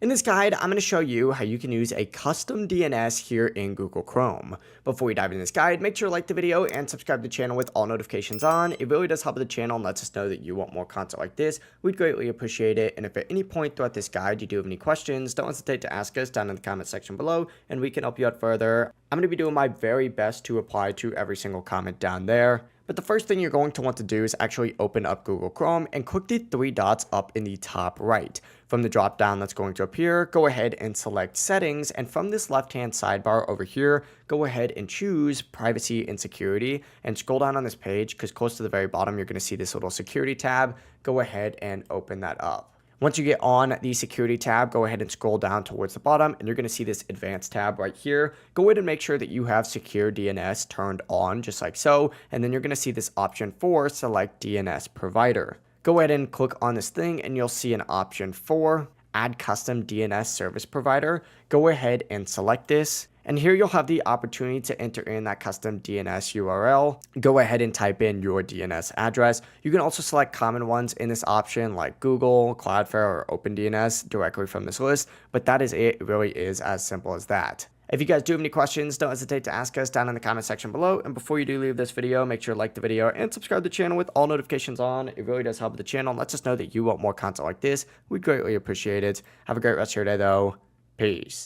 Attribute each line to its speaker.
Speaker 1: In this guide, I'm going to show you how you can use a custom DNS here in Google Chrome. Before we dive into this guide, make sure to like the video and subscribe to the channel with all notifications on. It really does help the channel and lets us know that you want more content like this. We'd greatly appreciate it. And if at any point throughout this guide you do have any questions, don't hesitate to ask us down in the comment section below and we can help you out further. I'm going to be doing my very best to reply to every single comment down there. But the first thing you're going to want to do is actually open up Google Chrome and click the three dots up in the top right. From the drop down that's going to appear, go ahead and select settings, and from this left hand sidebar over here, go ahead and choose privacy and security and scroll down on this page because close to the very bottom you're going to see this little security tab. Go ahead and open that up. Once you get on the security tab, go ahead and scroll down towards the bottom and you're going to see this advanced tab right here. Go ahead and make sure that you have secure DNS turned on just like so. And then you're going to see this option for select DNS provider. Go ahead and click on this thing and you'll see an option for add custom DNS service provider. Go ahead and select this. And here you'll have the opportunity to enter in that custom DNS URL. Go ahead and type in your DNS address. You can also select common ones in this option like Google, Cloudflare, or OpenDNS directly from this list. But that is it. It really is as simple as that. If you guys do have any questions, don't hesitate to ask us down in the comment section below. And before you do leave this video, make sure to like the video and subscribe to the channel with all notifications on. It really does help the channel and lets us know that you want more content like this. We'd greatly appreciate it. Have a great rest of your day though. Peace.